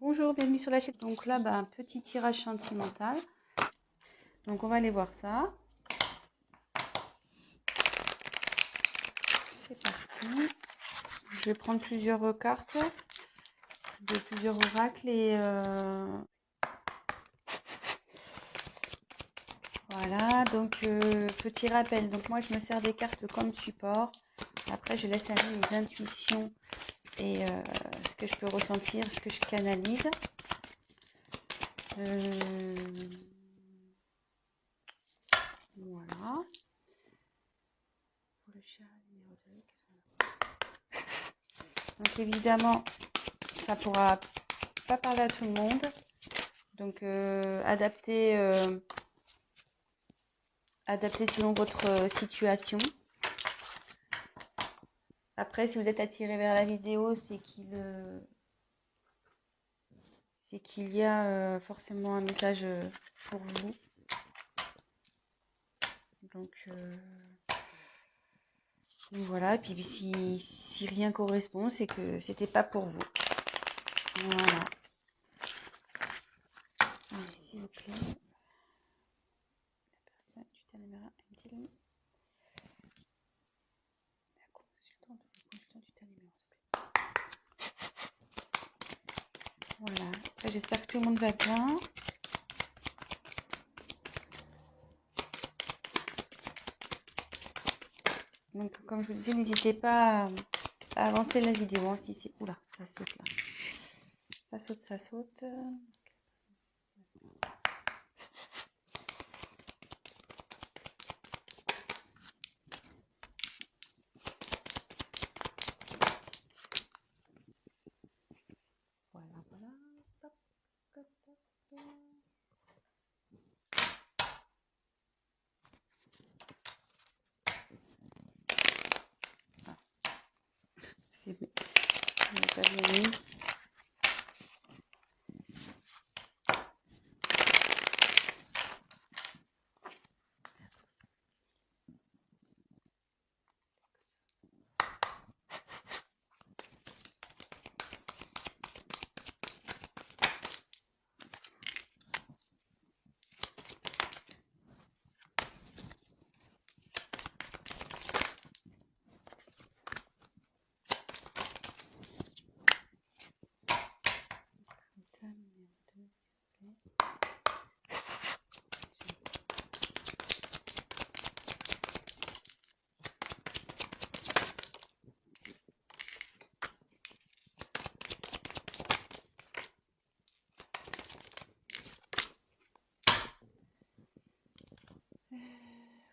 Bonjour, bienvenue sur la chaîne. Donc là, un petit tirage sentimental. Donc on va aller voir ça. C'est parti. Je vais prendre plusieurs cartes de plusieurs oracles et voilà. Donc petit rappel. Donc moi je me sers des cartes comme support. Après je laisse aller les intuitions et ce que je peux ressentir, ce que je canalise. Voilà. Pour le chat numéro 2. Donc évidemment, ça pourra pas parler à tout le monde. Donc adapter selon votre situation. Après, si vous êtes attiré vers la vidéo, c'est qu'il y a forcément un message pour vous. Donc voilà. Et puis si rien correspond, c'est que c'était pas pour vous. Voilà. Allez, s'il vous plaît. La personne du Tanemera aime-t-il la consultante du Tanemera, s'il vous plaît. Voilà. J'espère que tout le monde va bien. Donc, comme je vous disais, n'hésitez pas à avancer la vidéo. Hein, si c'est... Oula, ça saute là. Ça saute. Voilà. Top, top, top. Ah. C'est pas bien mis.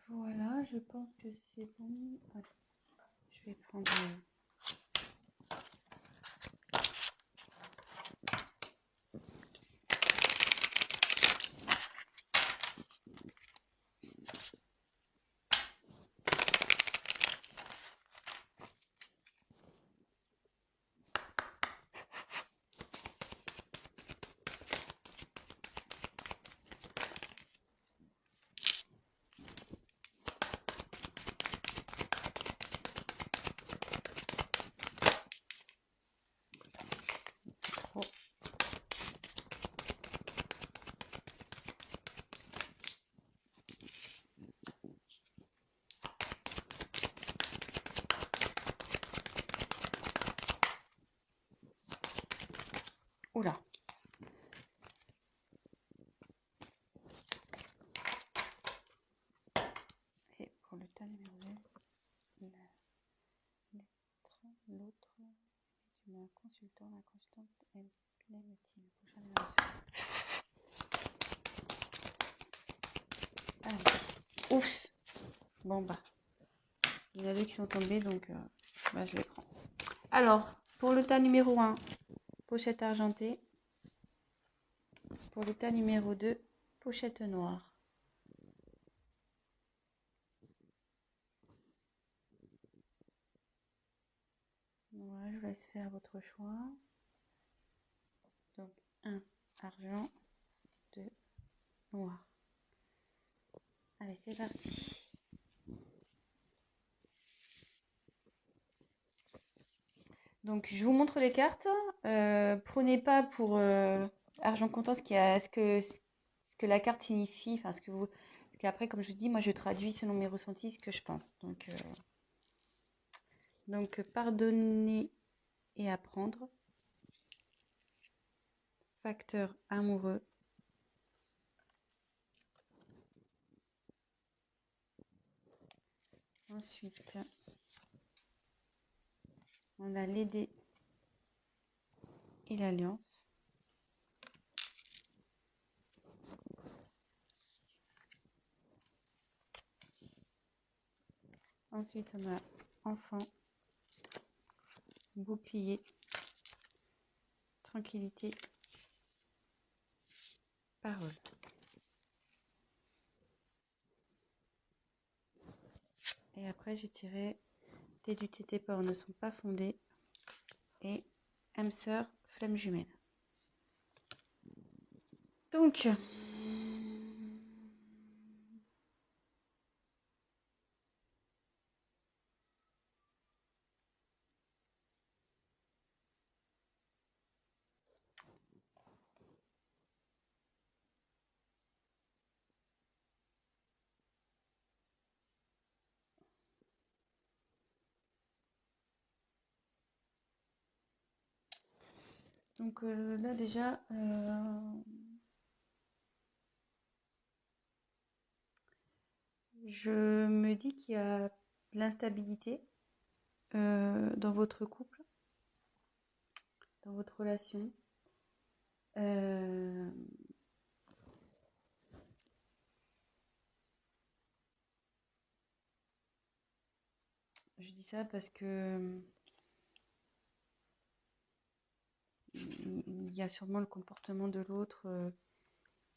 Voilà, je pense que c'est bon. Allez, je vais prendre... Oula. Et pour le tas numéro 2, l'autre, un consultant, la consultante l'aime-t-il? Prochain numéro. Allez. Ouf. Bon il y en a deux qui sont tombés, donc je les prends. Alors, pour le tas numéro 1, pochette argentée. Pour le tas numéro 2, pochette noire. Voilà, je vous laisse faire votre choix. Donc, 1, argent, 2, noir. Allez, c'est parti. Donc, je vous montre les cartes. Prenez pas pour argent comptant ce que la carte signifie. Enfin, parce qu'après, comme je vous dis, moi, je traduis selon mes ressentis ce que je pense. Donc pardonner et apprendre. Facteur amoureux. Ensuite, on a l'aider et l'alliance. Ensuite, on a enfant, bouclier, tranquillité, parole. Et après, j'ai tiré tes dutés, tes peurs ne sont pas fondés et âme sœur, flamme jumelle. Donc, là déjà, je me dis qu'il y a de l'instabilité dans votre couple, dans votre relation. Je dis ça parce que il y a sûrement le comportement de l'autre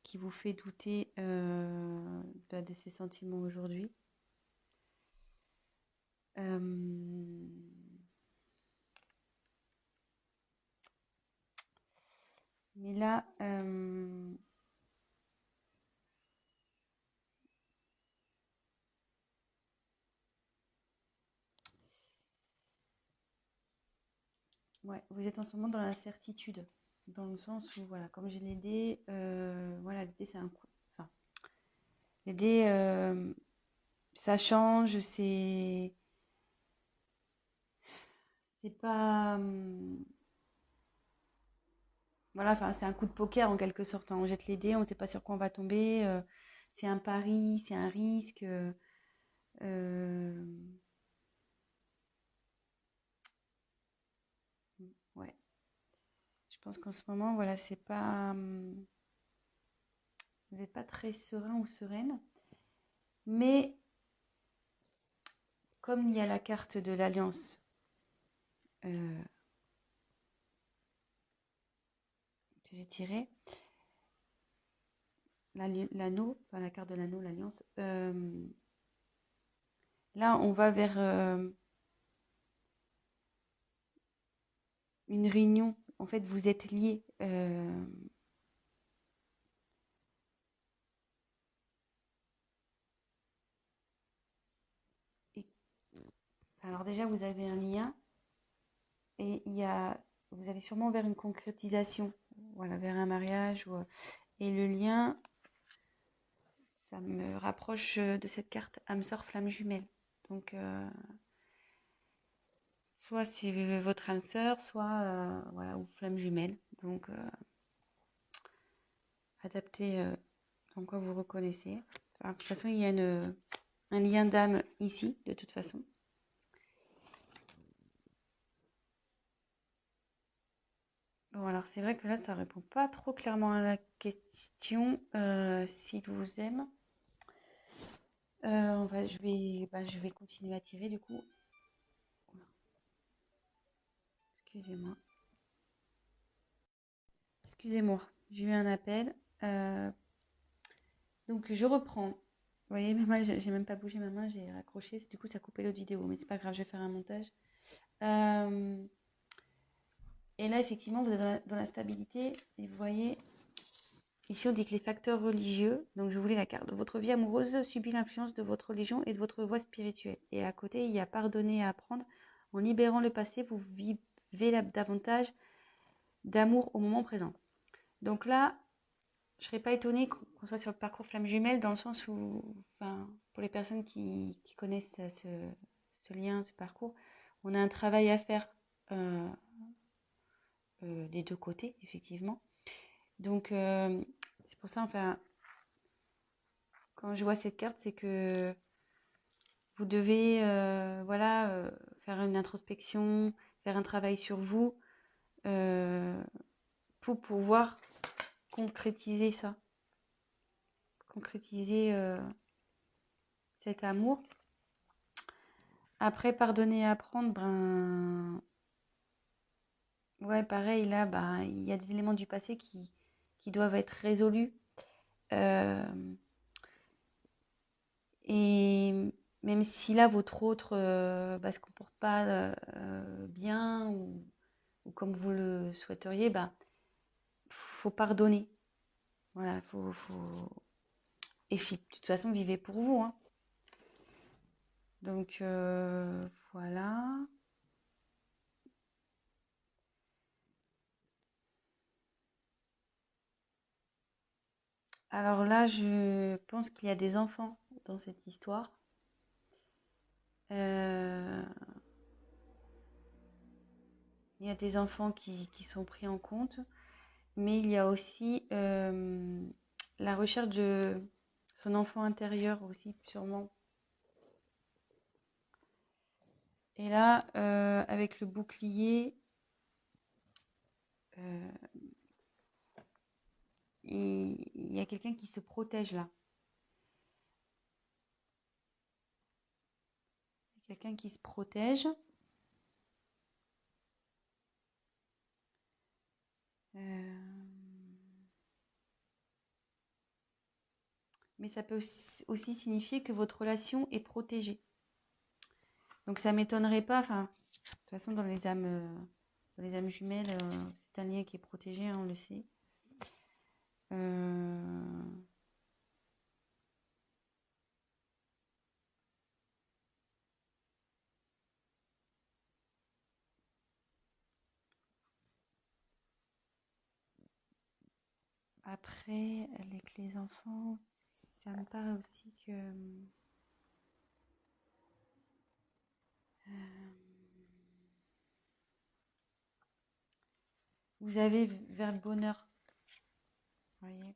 qui vous fait douter de ses sentiments aujourd'hui. Mais là, ouais, vous êtes en ce moment dans l'incertitude, dans le sens où, voilà, comme j'ai les dés, voilà, les dés, c'est un coup. Enfin, les dés, ça change, c'est pas. Voilà, enfin, c'est un coup de poker en quelque sorte, hein. On jette les dés, on ne sait pas sur quoi on va tomber. C'est un pari, c'est un risque. Euh, ouais. Je pense qu'en ce moment, voilà, c'est pas. Vous n'êtes pas très serein ou sereine. Mais comme il y a la carte de l'alliance euh, que j'ai tirée, l'anneau, enfin la carte de l'anneau, l'alliance, là on va vers une réunion. En fait, vous êtes liés. Et, alors déjà, vous avez un lien et vous allez sûrement vers une concrétisation, voilà, vers un mariage. Et le lien, ça me rapproche de cette carte âme sœur flamme jumelle. Donc, soit c'est votre âme sœur, soit voilà, ou flamme jumelle. Donc, adapté en quoi vous reconnaissez. Enfin, de toute façon, il y a un lien d'âme ici, de toute façon. Bon, alors c'est vrai que là, ça répond pas trop clairement à la question s'il vous aime. Je vais continuer à tirer du coup. Excusez-moi. Excusez-moi, j'ai eu un appel. Euh, donc je reprends. Vous voyez, même moi, j'ai même pas bougé ma main, j'ai raccroché. Du coup, ça a coupé l'autre vidéo, mais c'est pas grave, je vais faire un montage. Et là, effectivement, vous êtes dans la stabilité. Et vous voyez, ici, on dit que les facteurs religieux, donc je voulais la carte, de votre vie amoureuse subit l'influence de votre religion et de votre voie spirituelle. Et à côté, il y a pardonner et apprendre. En libérant le passé, vous vivez davantage d'amour au moment présent. Donc là, je ne serais pas étonnée qu'on soit sur le parcours flamme jumelle, dans le sens où, enfin, pour les personnes qui connaissent ce lien, ce parcours, on a un travail à faire des deux côtés, effectivement. Donc, c'est pour ça, enfin, quand je vois cette carte, c'est que vous devez faire une introspection, faire un travail sur vous pour pouvoir concrétiser ça, concrétiser cet amour. Après, pardonner et apprendre, ben ouais, pareil, là, ben, il y a des éléments du passé qui doivent être résolus. Et même si là, votre autre se comporte pas bien ou comme vous le souhaiteriez, ben, faut pardonner. Voilà, Et de toute façon, vivez pour vous. Hein. Donc, voilà. Alors là, je pense qu'il y a des enfants dans cette histoire. Il y a des enfants qui sont pris en compte, mais il y a aussi la recherche de son enfant intérieur aussi, sûrement. Et là, avec le bouclier, il y a quelqu'un qui se protège là. Quelqu'un qui se protège. Mais ça peut aussi signifier que votre relation est protégée. Donc ça m'étonnerait pas, enfin, de toute façon dans les âmes jumelles, c'est un lien qui est protégé, hein, on le sait. Après, avec les enfants, ça me paraît aussi que vous avez vers le bonheur, vous voyez,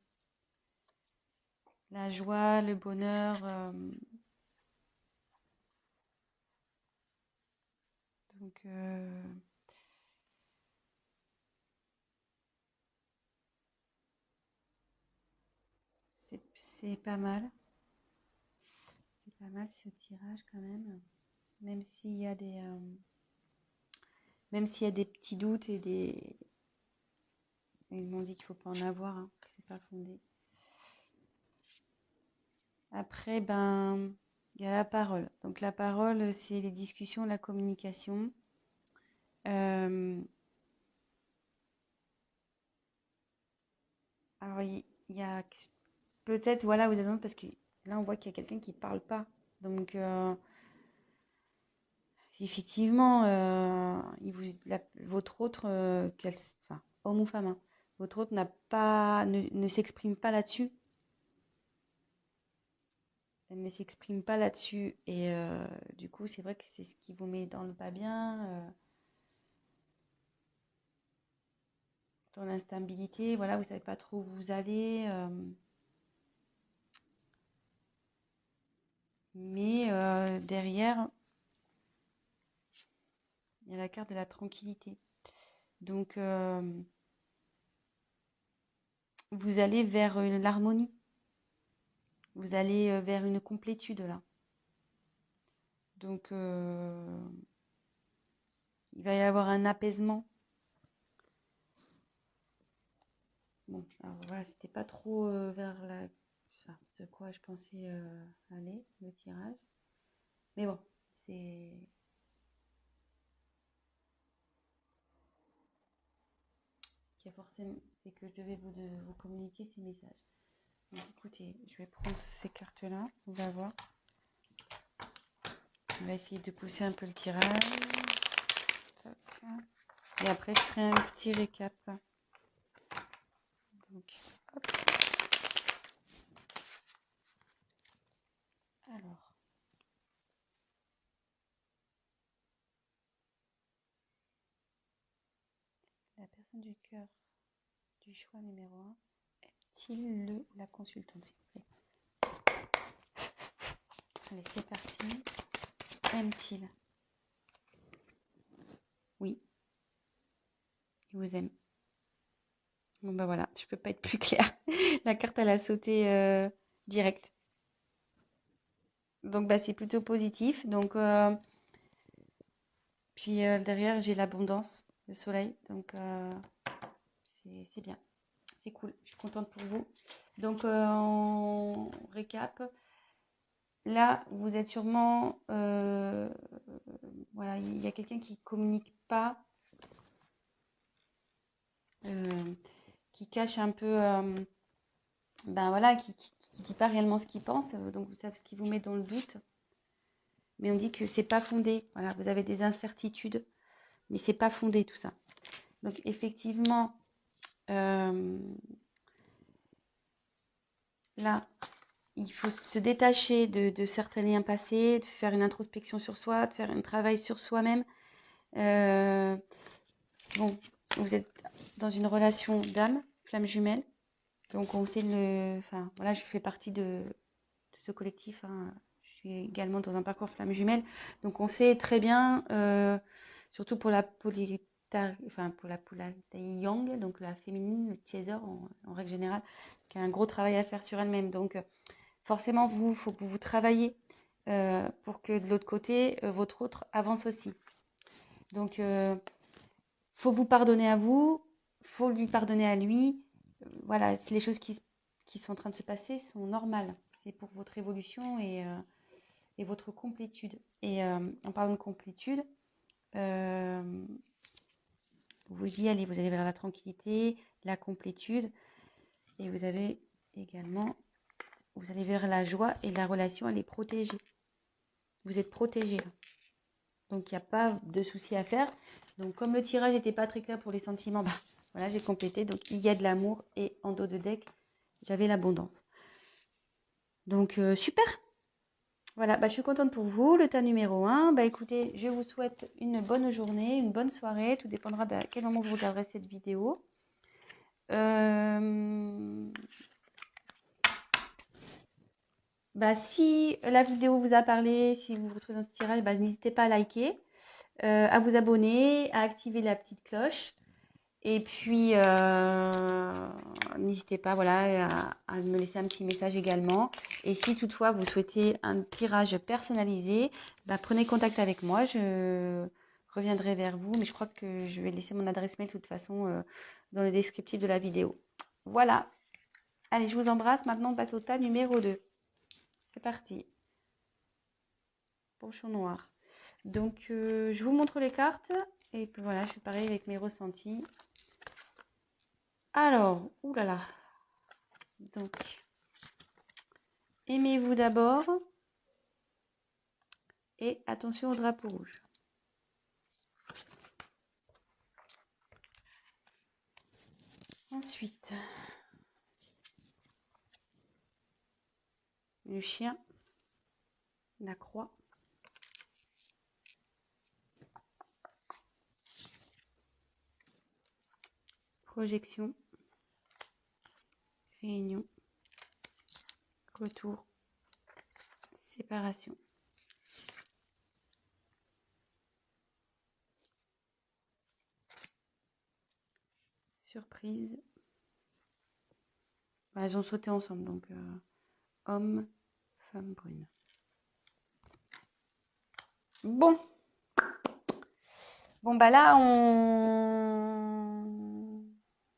la joie, le bonheur. Donc, c'est pas mal. C'est pas mal ce tirage quand même. Même s'il y a des petits doutes et des. Ils m'ont dit qu'il ne faut pas en avoir, hein, que c'est pas fondé. Après, ben, il y a la parole. Donc la parole, c'est les discussions, la communication. Alors il y a peut-être, voilà, vous avez parce que là on voit qu'il y a quelqu'un qui ne parle pas. Donc effectivement, votre autre, enfin, homme ou femme, hein, votre autre ne s'exprime pas là-dessus. Elle ne s'exprime pas là-dessus. Et du coup, c'est vrai que c'est ce qui vous met dans le pas bien, dans l'instabilité. Voilà, vous ne savez pas trop où vous allez. Mais derrière, il y a la carte de la tranquillité. Donc, vous allez vers l'harmonie. Vous allez vers une complétude là. Donc, il va y avoir un apaisement. Bon, alors voilà, c'était pas trop vers ce quoi je pensais aller, le tirage. Mais bon, c'est. Ce qui a forcément, c'est que je devais vous communiquer ces messages. Donc écoutez, je vais prendre ces cartes-là, on va voir. On va essayer de pousser un peu le tirage. Tac. Et après, je ferai un petit récap. Donc, hop. Alors. La personne du cœur du choix numéro 1 est-il le ou la consultante, s'il vous plaît? Allez, c'est parti. Aime-t-il? Oui, il vous aime. Bon, bah voilà, je peux pas être plus claire. La carte, elle a sauté direct. Donc, bah, c'est plutôt positif. Donc, puis derrière, j'ai l'abondance, le soleil. Donc, c'est bien. C'est cool. Je suis contente pour vous. Donc, on récap. Là, vous êtes sûrement... voilà, il y a quelqu'un qui communique pas, qui cache un peu... ben voilà, qui dit pas réellement ce qu'il pense. Donc, vous savez ce qui vous met dans le doute. Mais on dit que c'est pas fondé. Voilà, vous avez des incertitudes, mais c'est pas fondé tout ça. Donc, effectivement, là, il faut se détacher de certains liens passés, de faire une introspection sur soi, de faire un travail sur soi-même. Bon, vous êtes dans une relation d'âme, flamme jumelle. Donc on sait enfin voilà, je fais partie de ce collectif. Hein. Je suis également dans un parcours flamme jumelle. Donc on sait très bien, surtout pour la polarité yang, donc la féminine, le chaser en règle générale, qui a un gros travail à faire sur elle-même. Donc forcément, il faut que vous travaillez pour que de l'autre côté, votre autre avance aussi. Donc faut vous pardonner à vous, faut lui pardonner à lui. Voilà, les choses qui sont en train de se passer sont normales. C'est pour votre évolution et votre complétude. Et en parlant de complétude, vous y allez. Vous allez vers la tranquillité, la complétude. Et vous avez également, vous allez vers la joie et la relation, elle est protégée. Vous êtes protégé là. Donc il n'y a pas de souci à faire. Donc comme le tirage n'était pas très clair pour les sentiments, bah, voilà, j'ai complété. Donc il y a de l'amour et en dos de deck, j'avais l'abondance. Donc super. Voilà, bah, je suis contente pour vous. Le tas numéro 1. Bah, écoutez, je vous souhaite une bonne journée, une bonne soirée. Tout dépendra de quel moment vous regarderez cette vidéo. Bah, si la vidéo vous a parlé, si vous vous trouvez dans ce tirage, bah, n'hésitez pas à liker, à vous abonner, à activer la petite cloche. Et puis, n'hésitez pas voilà, à me laisser un petit message également. Et si toutefois vous souhaitez un tirage personnalisé, bah, prenez contact avec moi. Je reviendrai vers vous. Mais je crois que je vais laisser mon adresse mail de toute façon dans le descriptif de la vidéo. Voilà. Allez, je vous embrasse. Maintenant, on passe au tas numéro 2. C'est parti. Pochon noir. Donc, je vous montre les cartes. Et puis voilà, je fais pareil avec mes ressentis. Alors, oulala. Donc, aimez-vous d'abord. Et attention au drapeau rouge. Ensuite, le chien, la croix. Projection, réunion, retour, séparation. Surprise. Bah, elles ont sauté ensemble, donc homme, femme brune. Bon. Bon, bah là,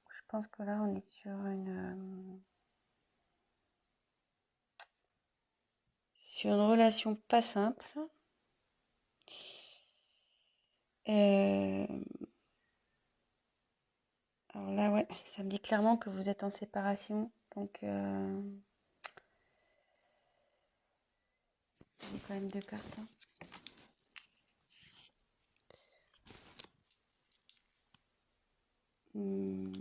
je pense que là, on est sur une relation pas simple. Alors là, ouais, ça me dit clairement que vous êtes en séparation. Donc, j'ai quand même 2 cartes. Hein. Hmm,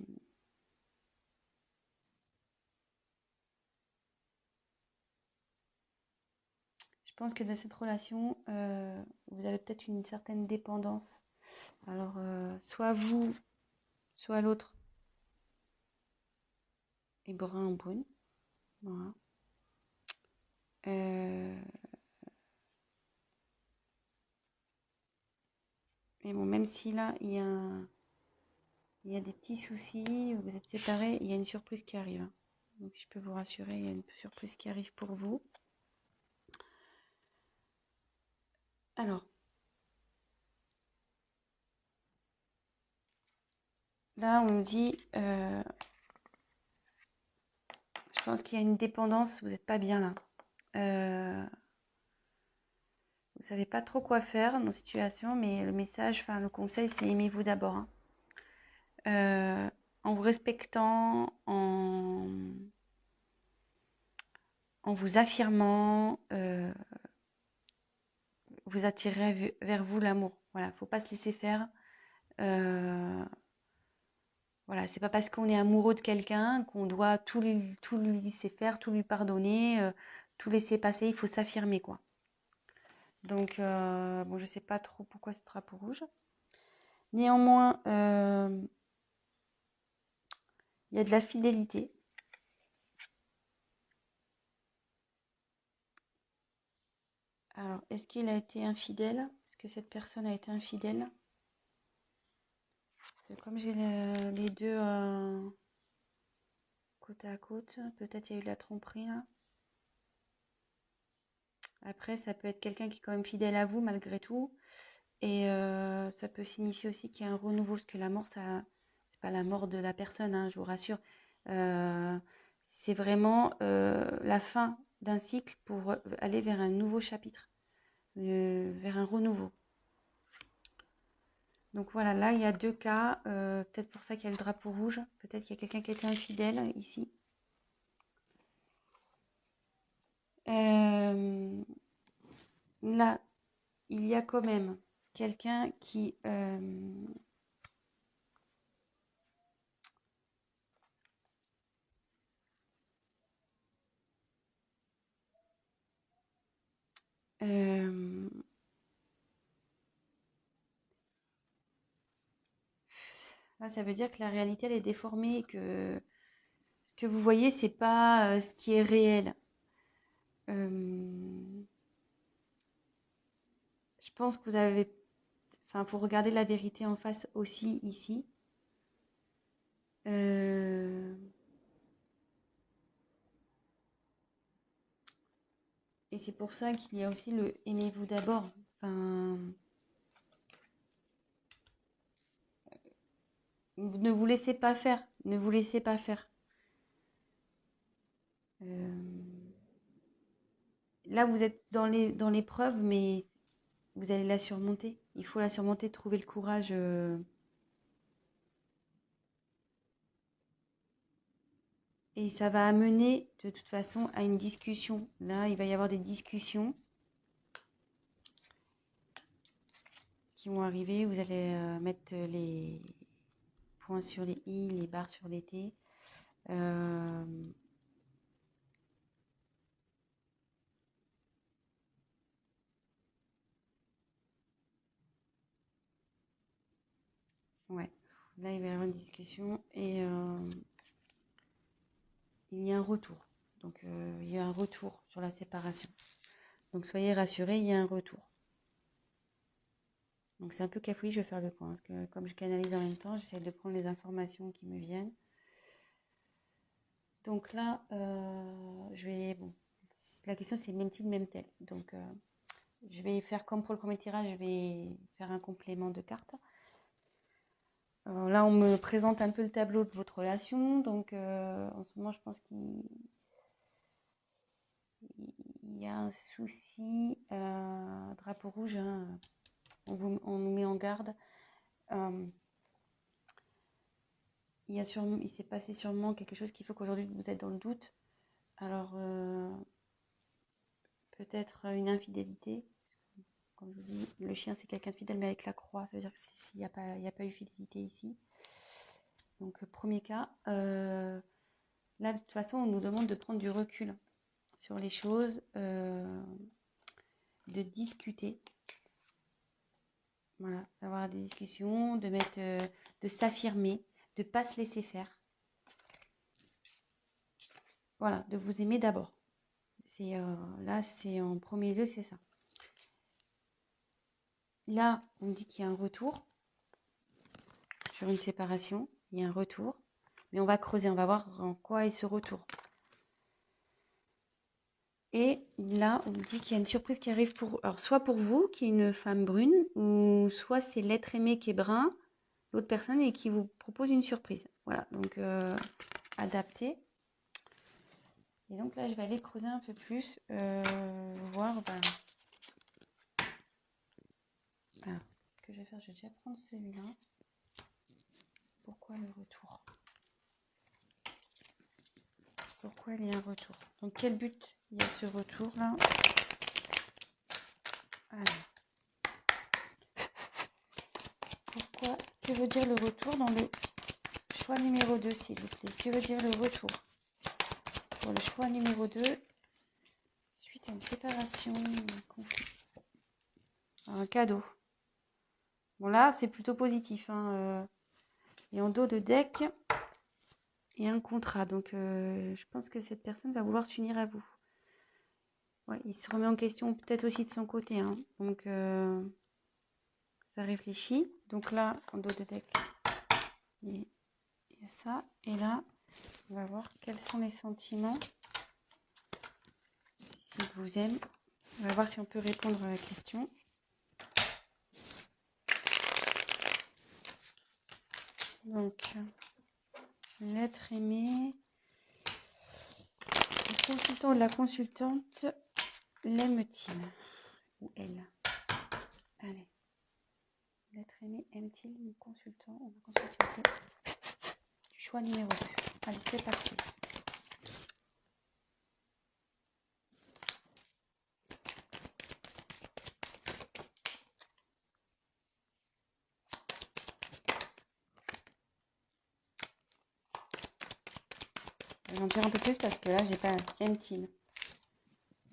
je pense que dans cette relation, vous avez peut-être une certaine dépendance. Alors, soit vous, soit l'autre est brun ou brune. Voilà. Euh, mais bon, même si là, il y a des petits soucis, vous êtes séparés, il y a une surprise qui arrive, hein. Donc, si je peux vous rassurer, il y a une surprise qui arrive pour vous. Alors, là, on nous dit, je pense qu'il y a une dépendance, vous n'êtes pas bien là. Vous savez pas trop quoi faire dans cette situation, mais le message, enfin le conseil, c'est aimez-vous d'abord, hein. En vous respectant, en vous affirmant, vous attirez vers vous l'amour. Voilà, faut pas se laisser faire. Voilà, c'est pas parce qu'on est amoureux de quelqu'un qu'on doit tout lui laisser faire, tout lui pardonner, tout laisser passer. Il faut s'affirmer, quoi. Donc, bon, je sais pas trop pourquoi ce drapeau rouge. Néanmoins, il y a de la fidélité. Alors, est-ce qu'il a été infidèle? Est-ce que cette personne a été infidèle? Parce que comme j'ai les deux côte à côte, peut-être il y a eu de la tromperie là. Après, ça peut être quelqu'un qui est quand même fidèle à vous malgré tout. Et ça peut signifier aussi qu'il y a un renouveau, parce que la mort, ça, c'est pas la mort de la personne, hein, je vous rassure. Euh, c'est vraiment la fin d'un cycle pour aller vers un nouveau chapitre, vers un renouveau. Donc voilà, là il y a deux cas, peut-être pour ça qu'il y a le drapeau rouge, peut-être qu'il y a quelqu'un qui a été infidèle ici. Euh, Là, il y a quand même quelqu'un qui euh, là, ça veut dire que la réalité elle est déformée et que ce que vous voyez c'est pas ce qui est réel. Euh, je pense que vous avez, enfin, faut regarder la vérité en face aussi ici. Euh, et c'est pour ça qu'il y a aussi le aimez-vous d'abord. Enfin, ne vous laissez pas faire. Ne vous laissez pas faire. Euh, Là, vous êtes dans l'épreuve, mais vous allez la surmonter. Il faut la surmonter, trouver le courage. Et ça va amener, de toute façon, à une discussion. Là, il va y avoir des discussions qui vont arriver. Vous allez mettre les points sur les i, les barres sur les t. Euh, ouais. Là, il va y avoir une discussion et il y a un retour. Donc, il y a un retour sur la séparation. Donc, soyez rassurés, il y a un retour. Donc, c'est un peu cafouillé, je vais faire le point. Parce que comme je canalise en même temps, j'essaie de prendre les informations qui me viennent. Donc là, je vais... Bon, la question, c'est même-t-il, même-tel. Donc, je vais faire comme pour le premier tirage, je vais faire un complément de cartes. Alors là, on me présente un peu le tableau de votre relation. Donc, en ce moment, je pense qu'il y a un souci. Drapeau rouge, hein, on nous met en garde. Il s'est passé sûrement quelque chose qui fait qu'aujourd'hui, vous êtes dans le doute. Alors, peut-être une infidélité. Comme je vous dis, le chien, c'est quelqu'un de fidèle, mais avec la croix, ça veut dire qu'il n'y a pas eu fidélité ici. Donc, premier cas, là, de toute façon, on nous demande de prendre du recul sur les choses, de discuter. Voilà, d'avoir des discussions, de s'affirmer, de ne pas se laisser faire. Voilà, de vous aimer d'abord. Là, c'est en premier lieu, c'est ça. Là, on me dit qu'il y a un retour sur une séparation. Il y a un retour. Mais on va creuser, on va voir en quoi est ce retour. Et là, on me dit qu'il y a une surprise qui arrive alors, soit pour vous, qui est une femme brune, ou soit c'est l'être aimé qui est brun, l'autre personne, et qui vous propose une surprise. Voilà, donc adapté. Et donc là, je vais aller creuser un peu plus, voir. Alors, ce que je vais faire, je vais déjà prendre celui-là. Pourquoi le retour? Pourquoi il y a un retour? Donc, quel but il y a ce retour-là? Alors, pourquoi? Que veut dire le retour dans le choix numéro 2, s'il vous plaît? Que veut dire le retour? Pour le choix numéro 2, suite à une séparation, un conflit. Un cadeau. Bon, là, c'est plutôt positif. Et en dos de deck, il y a un contrat. Donc, je pense que cette personne va vouloir s'unir à vous. Ouais, il se remet en question peut-être aussi de son côté. Donc, ça réfléchit. Donc là, en dos de deck, il y a ça. Et là, on va voir quels sont les sentiments. S'il vous aime. On va voir si on peut répondre à la question. Donc, l'être aimé. Le consultant ou la consultante l'aime-t-il? Ou elle? Allez. L'être aimé aime-t-il le consultant ou la consultante? Choix numéro 2. Allez, c'est parti. Je vais en dire un peu plus parce que là, j'ai pas aime-t-il.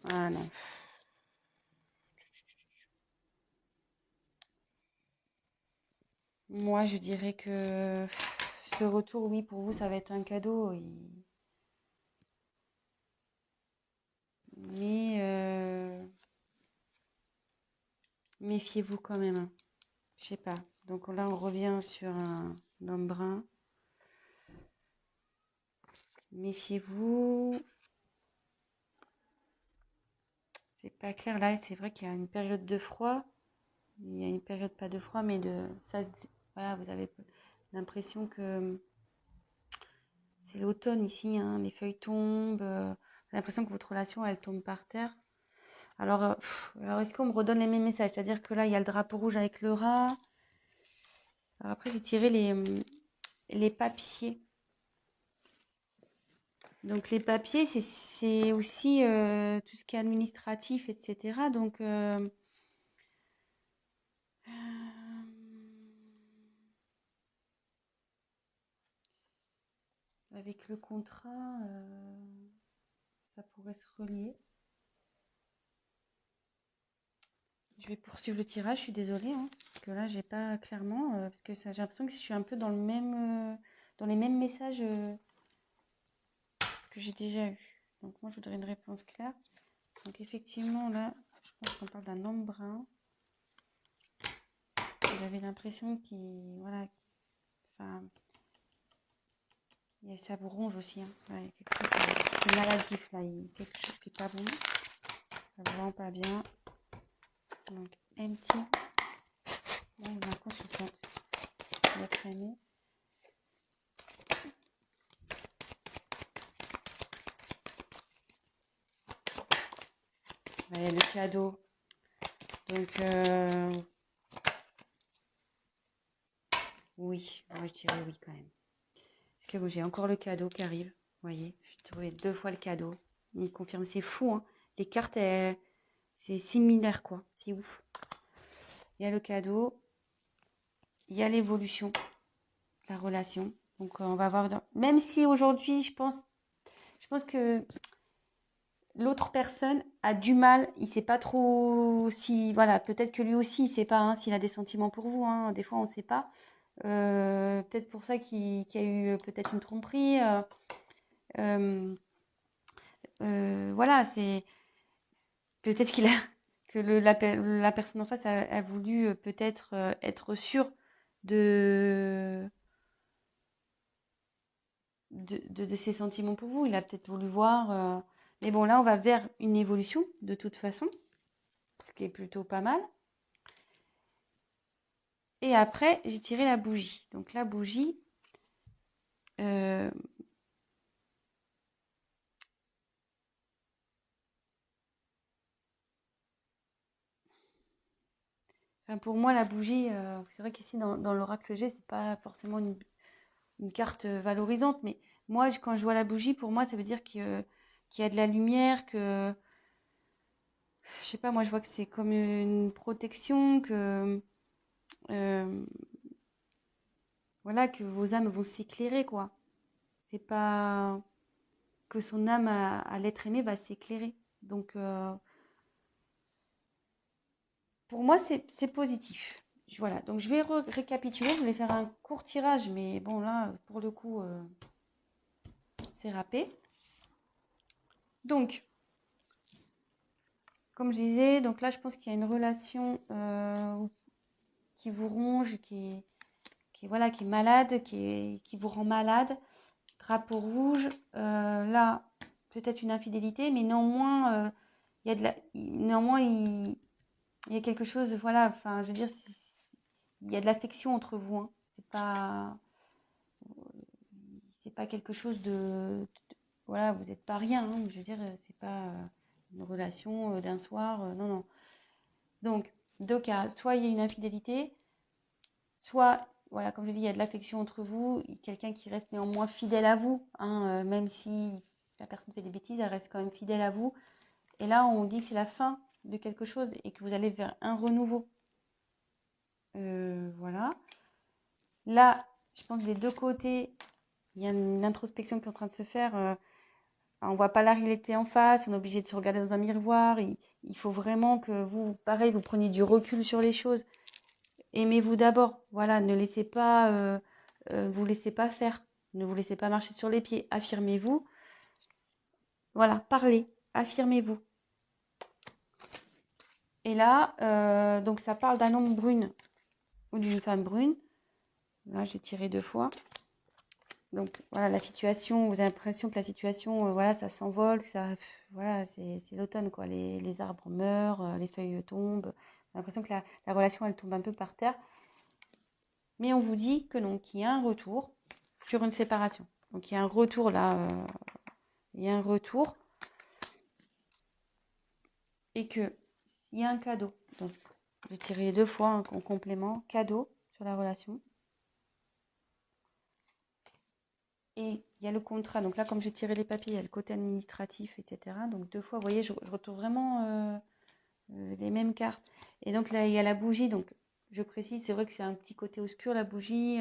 Ah non. Moi, je dirais que ce retour, oui, pour vous, ça va être un cadeau. Mais méfiez-vous quand même. Je sais pas. Donc là, on revient sur un homme brun. Méfiez-vous. C'est pas clair. Là, c'est vrai qu'il y a une période de froid. Il y a une période pas de froid, mais de ça. Voilà, vous avez l'impression que c'est l'automne ici. Les feuilles tombent. J'ai l'impression que votre relation, elle tombe par terre. Alors est-ce qu'on me redonne les mêmes messages? C'est-à-dire que là, il y a le drapeau rouge avec le rat. Alors après, j'ai tiré les papiers. Donc, les papiers, c'est aussi tout ce qui est administratif, etc. Donc, avec le contrat, ça pourrait se relier. Je vais poursuivre le tirage, je suis désolée, parce que là, j'ai pas clairement, parce que j'ai l'impression que je suis un peu dans dans les mêmes messages que j'ai déjà eu. Donc, moi, je voudrais une réponse claire. Donc, effectivement, là, je pense qu'on parle d'un homme brun. J'avais l'impression qu'il, voilà, enfin, ça vous ronge aussi. Ouais, quelque chose de maladif là, quelque chose qui est pas bon. Ça vous rend pas bien. Donc, empty. Là, on a un consultante. Votre aimé. Ouais, le cadeau. Donc, oui, moi je dirais oui quand même. Parce que j'ai encore le cadeau qui arrive. Vous voyez, j'ai trouvé 2 fois le cadeau. Il me confirme, c'est fou. Les cartes, c'est similaire quoi. C'est ouf. Il y a le cadeau. Il y a l'évolution de la relation. Donc, on va voir. Même si aujourd'hui, je pense que l'autre personne a du mal, il sait pas trop si, voilà, peut-être que lui aussi, il sait pas hein, s'il a des sentiments pour vous. Hein, des fois, on sait pas. Peut-être pour ça qu'il y a eu peut-être une tromperie. Euh, voilà, c'est peut-être qu'il a que la personne en face a voulu peut-être être sûre de, de ses sentiments pour vous. Il a peut-être voulu voir. Mais bon, là, on va vers une évolution de toute façon, ce qui est plutôt pas mal. Et après, j'ai tiré la bougie. Donc la bougie, euh, enfin, pour moi, la bougie, c'est vrai qu'ici dans l'oracle G, c'est pas forcément une carte valorisante, mais moi, quand je vois la bougie, pour moi, ça veut dire qu'il y a de la lumière, que je sais pas, moi, je vois que c'est comme une protection, que euh, voilà, que vos âmes vont s'éclairer, quoi. C'est pas que son âme à l'être aimé va s'éclairer. Donc, pour moi, c'est positif. Voilà, donc je vais récapituler. Je voulais faire un court tirage, mais bon, là, pour le coup, c'est râpé. Donc, comme je disais, donc là, je pense qu'il y a une relation qui vous ronge, voilà, qui est malade, qui vous rend malade. Drapeau rouge, là, peut-être une infidélité, mais néanmoins, il y a néanmoins, il y a quelque chose, voilà, enfin, je veux dire, il y a de l'affection entre vous. Hein. C'est pas quelque chose voilà, vous n'êtes pas rien. Hein, je veux dire, c'est pas une relation d'un soir. Non, non. Donc, deux cas. Soit il y a une infidélité, soit, voilà, comme je dis, il y a de l'affection entre vous. Quelqu'un qui reste néanmoins fidèle à vous. Hein, même si la personne fait des bêtises, elle reste quand même fidèle à vous. Et là, on dit que c'est la fin de quelque chose et que vous allez vers un renouveau. Voilà. Là, je pense que des deux côtés, il y a une introspection qui est en train de se faire. On voit pas la réalité en face, on est obligé de se regarder dans un miroir. Il faut vraiment que vous, pareil, vous preniez du recul sur les choses. Aimez-vous d'abord. Voilà, ne laissez pas, vous laissez pas faire. Ne vous laissez pas marcher sur les pieds. Affirmez-vous. Voilà, parlez. Affirmez-vous. Et là, donc ça parle d'un homme brune ou d'une femme brune. Là, j'ai tiré deux fois. Donc voilà, la situation, vous avez l'impression que la situation, voilà, ça s'envole, voilà, c'est l'automne, quoi. Les arbres meurent, les feuilles tombent. J'ai l'impression que la relation, elle tombe un peu par terre. Mais on vous dit que non, qu'il y a un retour sur une séparation. Donc il y a un retour là, il y a un retour. Et que s'il y a un cadeau, donc j'ai tiré deux fois en complément, cadeau sur la relation. Et il y a le contrat. Donc là, comme j'ai tiré les papiers, il y a le côté administratif, etc. Donc deux fois, vous voyez, je retrouve vraiment les mêmes cartes. Et donc là, il y a la bougie. Donc je précise, c'est vrai que c'est un petit côté obscur, la bougie.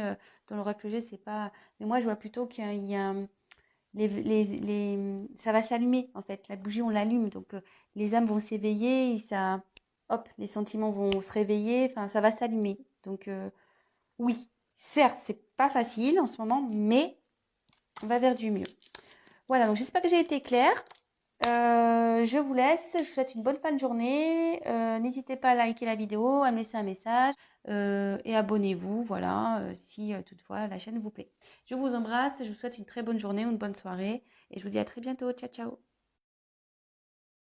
Dans l'oracle G, c'est pas... Mais moi, je vois plutôt qu'il y a ça va s'allumer, en fait. La bougie, on l'allume. Donc les âmes vont s'éveiller et ça... Hop, les sentiments vont se réveiller. Enfin, ça va s'allumer. Donc oui, certes, c'est pas facile en ce moment, mais on va vers du mieux. Voilà, donc j'espère que j'ai été claire. Je vous laisse, je vous souhaite une bonne fin de journée. N'hésitez pas à liker la vidéo, à me laisser un message et abonnez-vous, voilà, si toutefois la chaîne vous plaît. Je vous embrasse, je vous souhaite une très bonne journée ou une bonne soirée et je vous dis à très bientôt. Ciao, ciao.